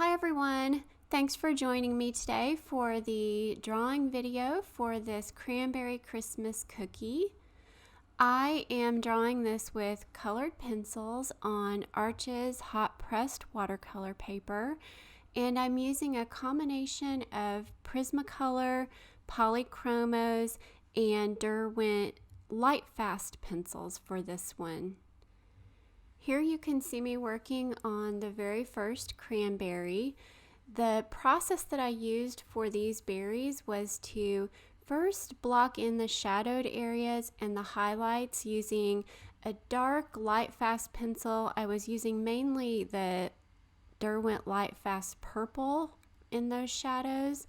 Hi everyone! Thanks for joining me today for the drawing video for this Cranberry Christmas Cookie. I am drawing this with colored pencils on Arches hot pressed watercolor paper, and I'm using a combination of Prismacolor, Polychromos, and Derwent Lightfast pencils for this one. Here you can see me working on the very first cranberry. The process that I used for these berries was to first block in the shadowed areas and the highlights using a dark Lightfast pencil. I was using mainly the Derwent Lightfast purple in those shadows,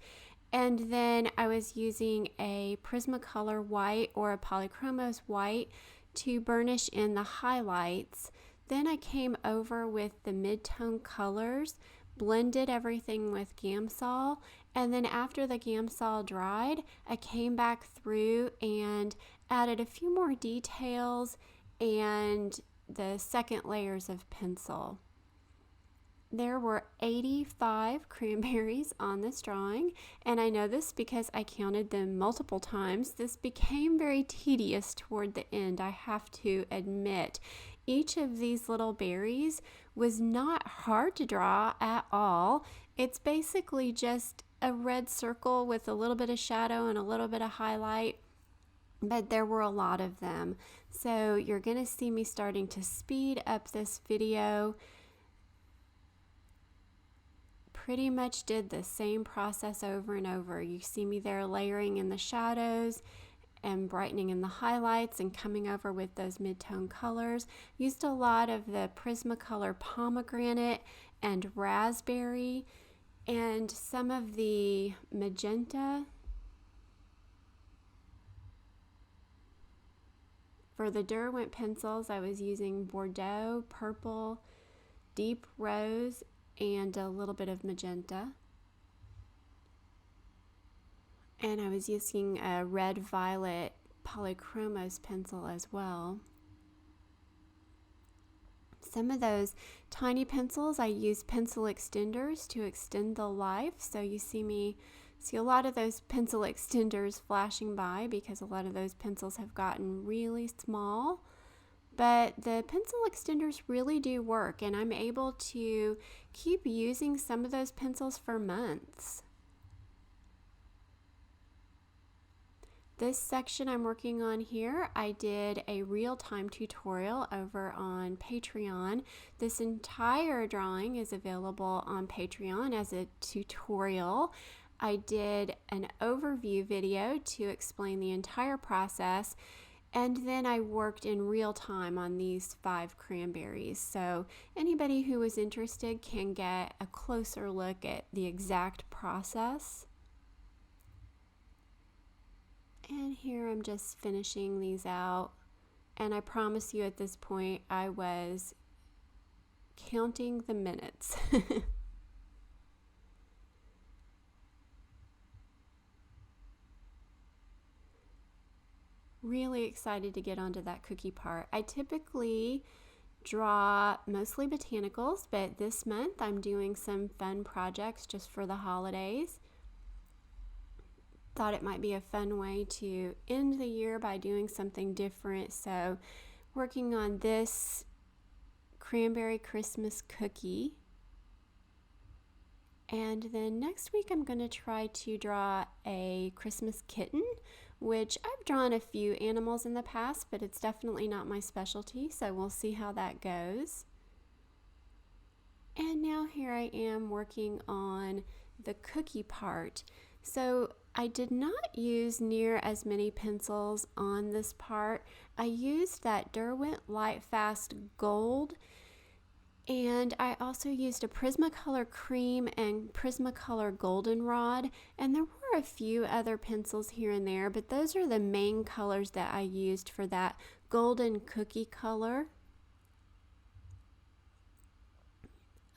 and then I was using a Prismacolor white or a Polychromos white to burnish in the highlights. Then I came over with the mid-tone colors, blended everything with Gamsol, and then after the Gamsol dried, I came back through and added a few more details and the second layers of pencil. There were 85 cranberries on this drawing, and I know this because I counted them multiple times. This became very tedious toward the end, I have to admit. Each of these little berries was not hard to draw at all. It's basically just a red circle with a little bit of shadow and a little bit of highlight, but there were a lot of them. So you're going to see me starting to speed up this video. Pretty much did the same process over and over. You see me there layering in the shadows and brightening in the highlights and coming over with those mid-tone colors. Used a lot of the Prismacolor pomegranate and raspberry and some of the magenta. For the Derwent pencils, I was using Bordeaux, purple, deep rose, and a little bit of magenta. And I was using a red violet Polychromos pencil as well. Some of those tiny pencils, I used pencil extenders to extend the life. So you see a lot of those pencil extenders flashing by because a lot of those pencils have gotten really small. But the pencil extenders really do work, and I'm able to keep using some of those pencils for months. This section I'm working on here, I did a real-time tutorial over on Patreon. This entire drawing is available on Patreon as a tutorial. I did an overview video to explain the entire process, and then I worked in real time on these 5 cranberries. So anybody who is interested can get a closer look at the exact process. And here I'm just finishing these out. And I promise you at this point I was counting the minutes. Really excited to get onto that cookie part. I typically draw mostly botanicals, but this month I'm doing some fun projects just for the holidays. Thought it might be a fun way to end the year by doing something different. So working on this Cranberry Christmas Cookie. And then next week I'm going to try to draw a Christmas kitten, which I've drawn a few animals in the past, but it's definitely not my specialty, so we'll see how that goes. And now here I am working on the cookie part. So I did not use near as many pencils on this part. I used that Derwent Lightfast Gold, and I also used a Prismacolor Cream and Prismacolor Goldenrod, and there were a few other pencils here and there, but those are the main colors that I used for that golden cookie color.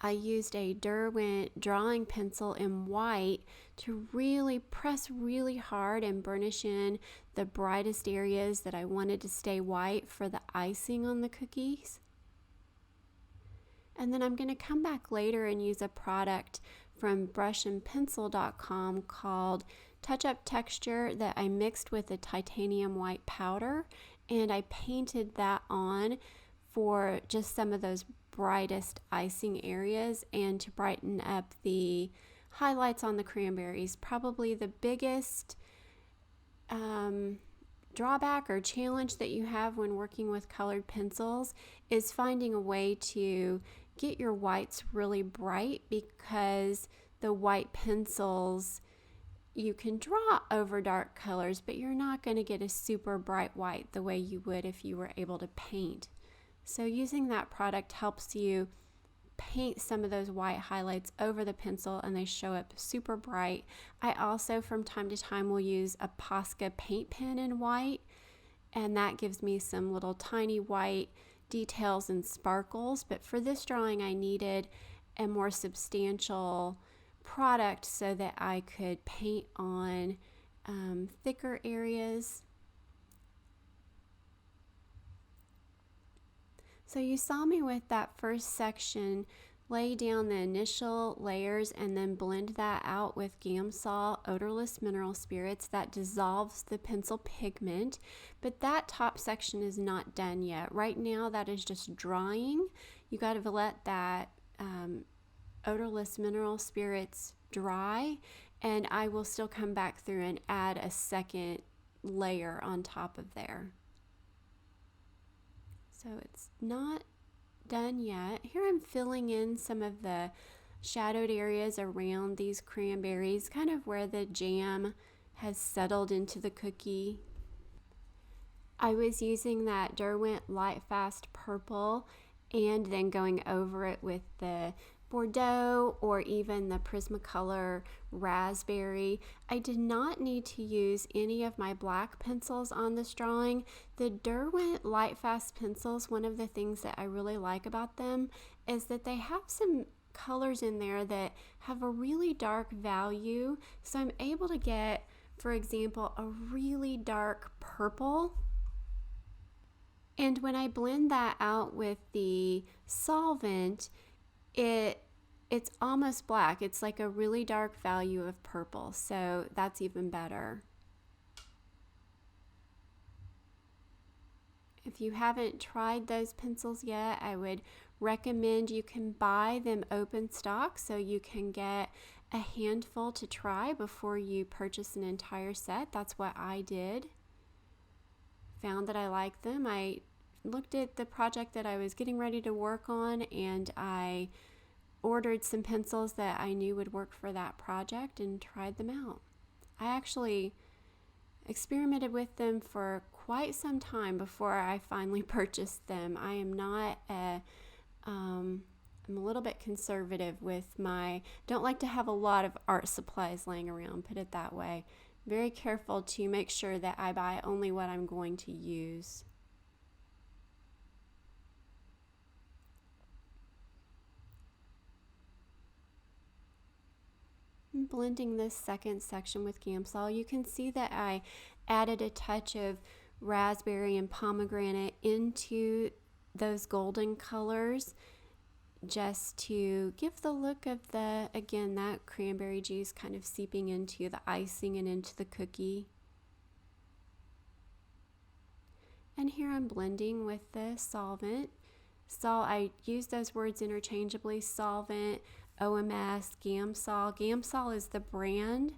I used a Derwent Drawing pencil in white to really press really hard and burnish in the brightest areas that I wanted to stay white for the icing on the cookies. And then I'm going to come back later and use a product from brushandpencil.com called Touch Up Texture that I mixed with a titanium white powder, and I painted that on for just some of those brightest icing areas and to brighten up the highlights on the cranberries. Probably the biggest drawback or challenge that you have when working with colored pencils is finding a way to get your whites really bright, because the white pencils, you can draw over dark colors, but you're not going to get a super bright white the way you would if you were able to paint. So using that product helps you paint some of those white highlights over the pencil and they show up super bright. I also from time to time will use a Posca paint pen in white, and that gives me some little tiny white details and sparkles. But for this drawing I needed a more substantial product so that I could paint on thicker areas. So you saw me with that first section lay down the initial layers and then blend that out with Gamsol odorless mineral spirits that dissolves the pencil pigment. But that top section is not done yet. Right now that is just drying. You got to let that odorless mineral spirits dry, and I will still come back through and add a second layer on top of there. So it's not done yet. Here I'm filling in some of the shadowed areas around these cranberries, kind of where the jam has settled into the cookie. I was using that Derwent Lightfast purple and then going over it with the Bordeaux or even the Prismacolor raspberry. I did not need to use any of my black pencils on this drawing. The Derwent Lightfast pencils, one of the things that I really like about them is that they have some colors in there that have a really dark value. So I'm able to get, for example, a really dark purple. And when I blend that out with the solvent, it's almost black. It's like a really dark value of purple, so that's even better. If you haven't tried those pencils yet, I would recommend you can buy them open stock so you can get a handful to try before you purchase an entire set. That's what I did. Found that I liked them. I looked at the project that I was getting ready to work on, and I ordered some pencils that I knew would work for that project and tried them out. I actually experimented with them for quite some time before I finally purchased them. I am not I'm a little bit conservative with don't like to have a lot of art supplies laying around, put it that way. Very careful to make sure that I buy only what I'm going to use. Blending this second section with Gamsol, you can see that I added a touch of raspberry and pomegranate into those golden colors just to give the look of again, that cranberry juice kind of seeping into the icing and into the cookie. And here I'm blending with the solvent. I use those words interchangeably, solvent, OMS, Gamsol. Gamsol is the brand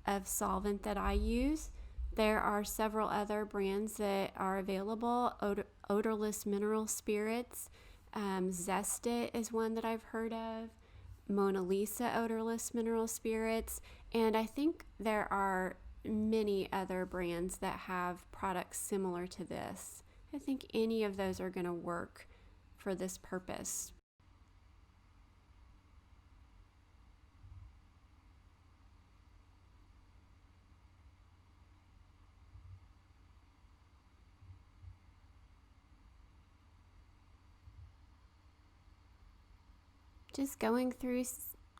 of solvent that I use. There are several other brands that are available. Odorless mineral spirits. Zest It is one that I've heard of. Mona Lisa odorless mineral spirits. And I think there are many other brands that have products similar to this. I think any of those are going to work for this purpose. Just going through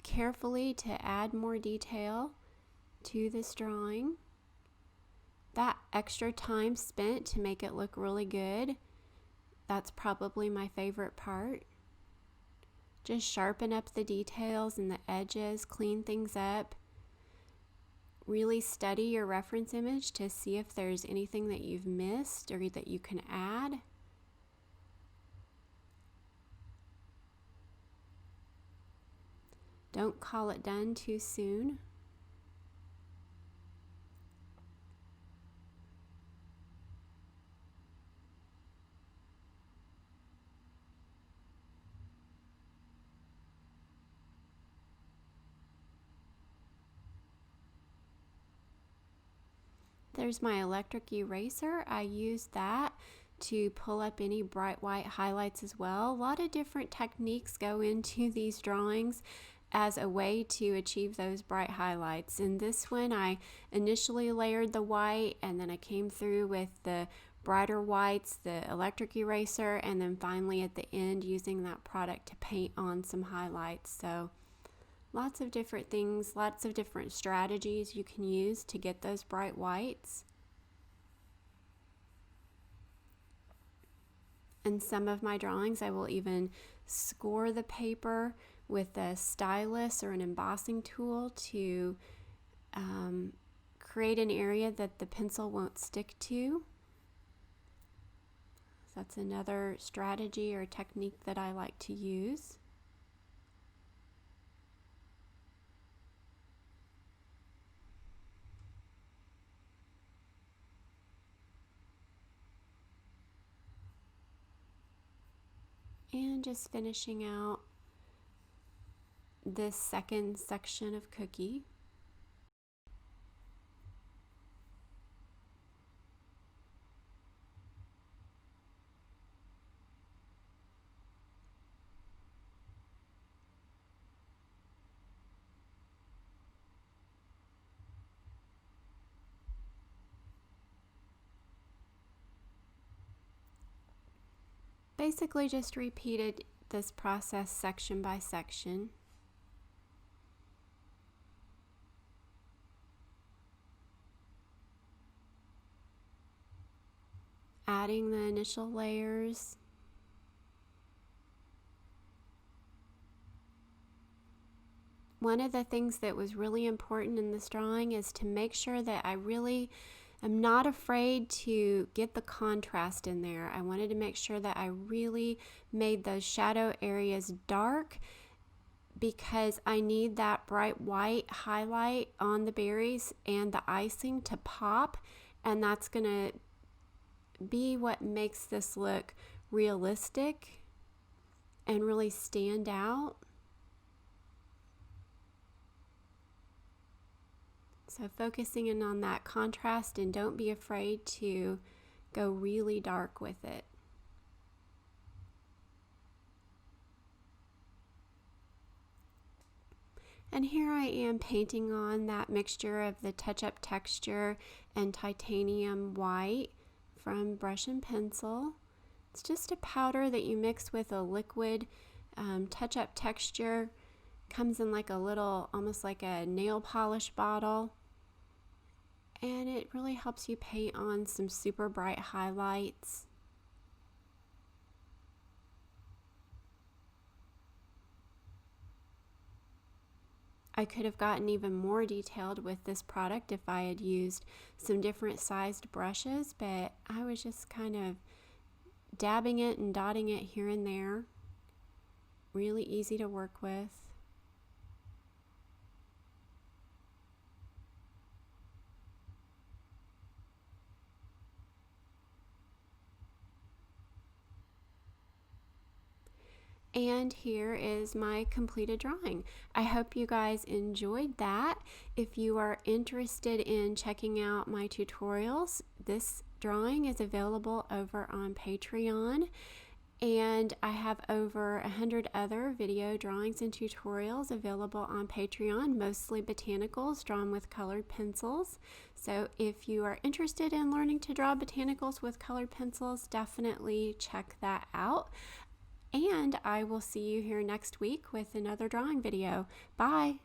carefully to add more detail to this drawing. That extra time spent to make it look really good, that's probably my favorite part. Just sharpen up the details and the edges, clean things up. Really study your reference image to see if there's anything that you've missed or that you can add. Don't call it done too soon. There's my electric eraser. I use that to pull up any bright white highlights as well. A lot of different techniques go into these drawings as a way to achieve those bright highlights. In this one, I initially layered the white, and then I came through with the brighter whites, the electric eraser, and then finally at the end using that product to paint on some highlights. So lots of different things, lots of different strategies you can use to get those bright whites. In some of my drawings, I will even score the paper with a stylus or an embossing tool to create an area that the pencil won't stick to. So that's another strategy or technique that I like to use. And just finishing out this second section of cookie. Basically just repeated this process section by section. Adding the initial layers. One of the things that was really important in this drawing is to make sure that I really am not afraid to get the contrast in there. I wanted to make sure that I really made those shadow areas dark because I need that bright white highlight on the berries and the icing to pop, and that's going to be what makes this look realistic and really stand out. So focusing in on that contrast, and don't be afraid to go really dark with it. And here I am painting on that mixture of the touch-up texture and titanium white from brush and pencil. It's just a powder that you mix with a liquid touch-up texture. Comes in like a little, almost like a nail polish bottle. And it really helps you paint on some super bright highlights. I could have gotten even more detailed with this product if I had used some different sized brushes, but I was just kind of dabbing it and dotting it here and there. Really easy to work with. And here is my completed drawing. I hope you guys enjoyed that. If you are interested in checking out my tutorials, this drawing is available over on Patreon. And I have over 100 other video drawings and tutorials available on Patreon, mostly botanicals drawn with colored pencils. So if you are interested in learning to draw botanicals with colored pencils, definitely check that out. And I will see you here next week with another drawing video. Bye!